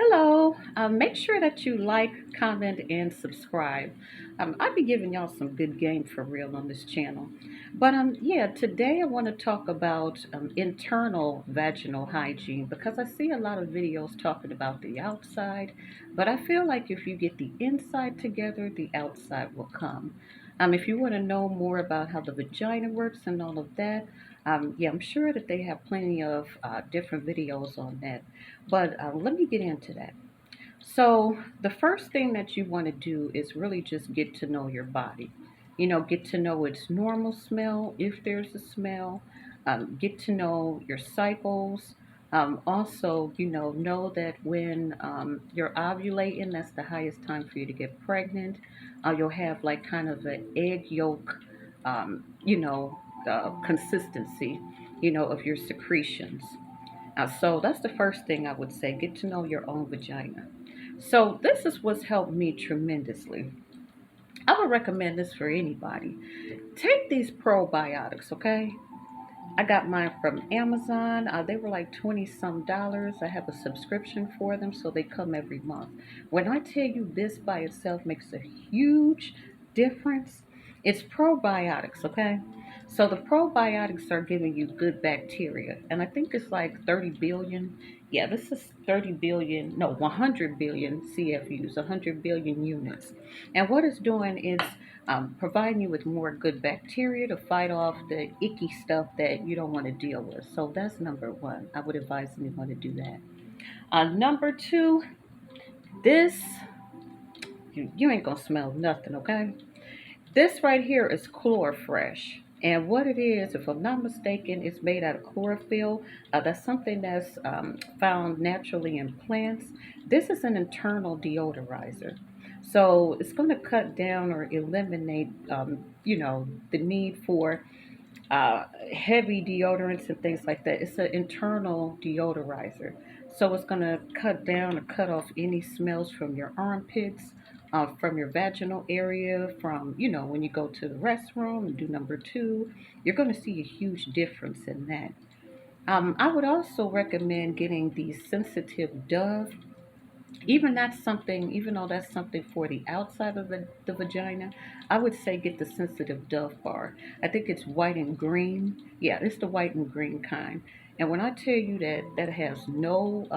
Hello. Make sure that you like, comment, and subscribe. I'll be giving y'all some good game for real on this channel. Yeah, today I want to talk about internal vaginal hygiene because I see a lot of videos talking about the outside, but I feel like if you get the inside together, the outside will come. If you want to know more about how the vagina works and all of that, yeah, I'm sure that they have plenty of different videos on that. But let me get into that. So, the first thing that you want to do is really just get to know your body. Get to know its normal smell, if there's a smell. Get to know your cycles. Also, know that when you're ovulating, that's the highest time for you to get pregnant. You'll have like kind of an egg yolk, consistency, of your secretions. So that's the first thing I would say. Get to know your own vagina. So this is what's helped me tremendously. I would recommend this for anybody. Take these probiotics, okay? I got mine from Amazon. They were like 20 some dollars. I have a subscription for them, so they come every month. When I tell you this by itself makes a huge difference, it's probiotics, okay? So the probiotics are giving you good bacteria, and I think it's like 30 billion. Yeah, this is 30 billion, no, 100 billion CFUs, 100 billion units. And what it's doing is providing you with more good bacteria to fight off the icky stuff that you don't want to deal with. So that's number one. I would advise anyone to do that. Number two, this, you ain't gonna smell nothing, okay? This right here is Chlorofresh. And what it is, if I'm not mistaken, it's made out of chlorophyll. That's something that's found naturally in plants. This is an internal deodorizer. So it's going to cut down or eliminate, the need for heavy deodorants and things like that. It's an internal deodorizer. So it's going to cut down or cut off any smells from your armpits, from your vaginal area, from, when you go to the restroom and do number two. You're going to see a huge difference in that. I would also recommend getting the sensitive Dove. Even though that's something for the outside of the vagina, I would say get the sensitive Dove bar. I think it's white and green. Yeah, it's the white and green kind. And when I tell you that has no,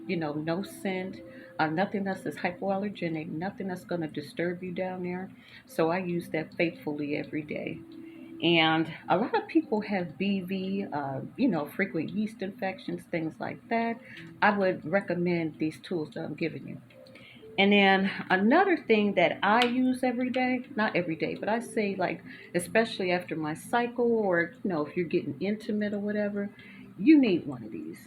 no scent, nothing that's hypoallergenic, nothing that's going to disturb you down there. So I use that faithfully every day. And a lot of people have BV, frequent yeast infections, things like that. I would recommend these tools that I'm giving you. And then another thing that I use every day, not every day, but I say like, especially after my cycle or, if you're getting intimate or whatever, you need one of these.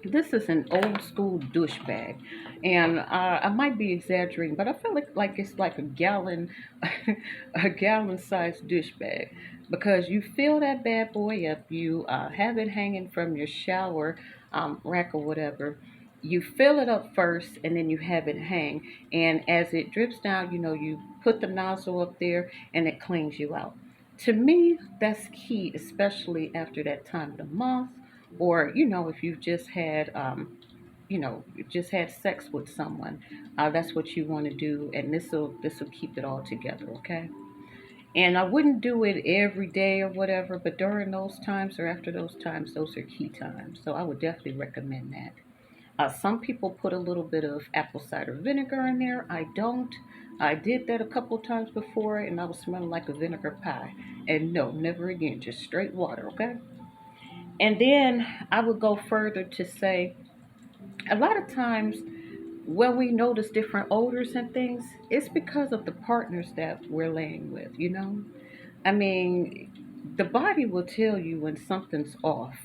This is an old school douche bag, and I might be exaggerating, but I feel like it's like a gallon, a gallon sized douche bag, because you fill that bad boy up. You have it hanging from your shower rack or whatever. You fill it up first, and then you have it hang. And as it drips down, you put the nozzle up there, and it cleans you out. To me, that's key, especially after that time of the month, or if you've just had just had sex with someone. That's what you want to do, and this will keep it all together, okay? And I wouldn't do it every day or whatever, but during those times or after those times, those are key times. So I would definitely recommend that. Some people put a little bit of apple cider vinegar in there. I don't. I did that a couple times before, and I was smelling like a vinegar pie. And no, never again. Just straight water, okay? And then I would go further to say a lot of times when we notice different odors and things, it's because of the partners that we're laying with. I mean, the body will tell you when something's off.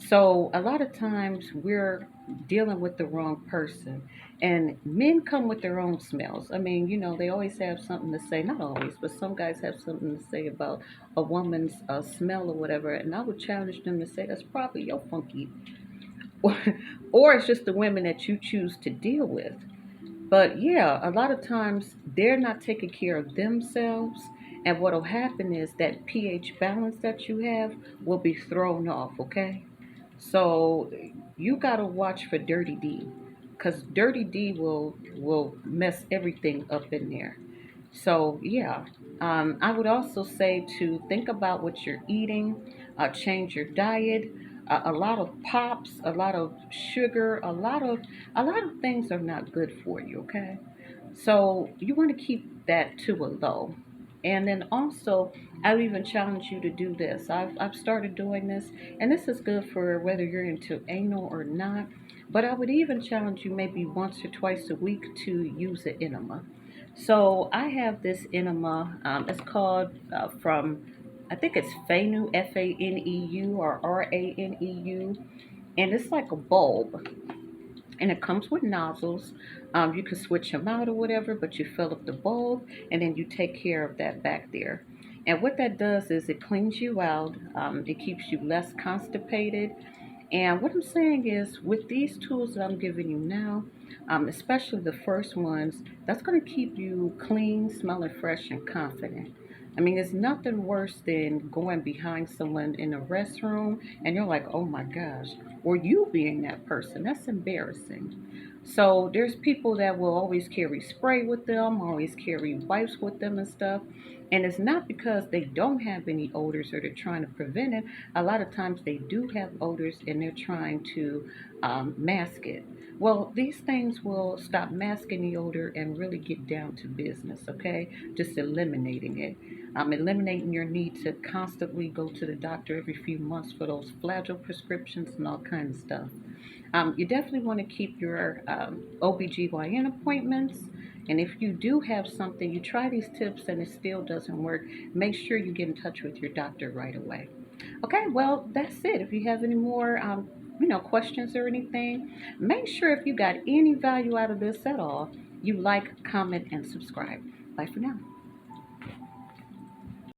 So a lot of times we're dealing with the wrong person. And men come with their own smells. I mean, they always have something to say. Not always, but some guys have something to say about a woman's smell or whatever. And I would challenge them to say that's probably your funky, or it's just the women that you choose to deal with. But yeah, a lot of times they're not taking care of themselves. And what will happen is that pH balance that you have will be thrown off, okay? So you got to watch for dirty D. because Dirty D will mess everything up in there. So yeah, I would also say to think about what you're eating, change your diet. A lot of pops, a lot of sugar, a lot of things are not good for you. Okay, so you want to keep that to a low. And then also, I would even challenge you to do this. I've started doing this, and this is good for whether you're into anal or not. But I would even challenge you maybe once or twice a week to use an enema. So I have this enema. It's called I think it's Faneu, Faneu, or Raneu, and it's like a bulb, and it comes with nozzles. You can switch them out or whatever, but you fill up the bulb, and then you take care of that back there. And what that does is it cleans you out. It keeps you less constipated, and what I'm saying is, with these tools that I'm giving you now, especially the first ones, that's going to keep you clean, smelling fresh, and confident. I mean, it's nothing worse than going behind someone in a restroom and you're like, oh my gosh, or you being that person. That's embarrassing. So there's people that will always carry spray with them, always carry wipes with them and stuff. And it's not because they don't have any odors or they're trying to prevent it. A lot of times they do have odors and they're trying to mask it. Well, these things will stop masking the odor and really get down to business, okay? Just eliminating it. Eliminating your need to constantly go to the doctor every few months for those flagyl prescriptions and all kinds of stuff. You definitely want to keep your OBGYN appointments. And if you do have something, you try these tips and it still doesn't work, make sure you get in touch with your doctor right away. Okay, well, that's it. If you have any more, questions or anything, make sure if you got any value out of this at all, you like, comment, and subscribe. Bye for now.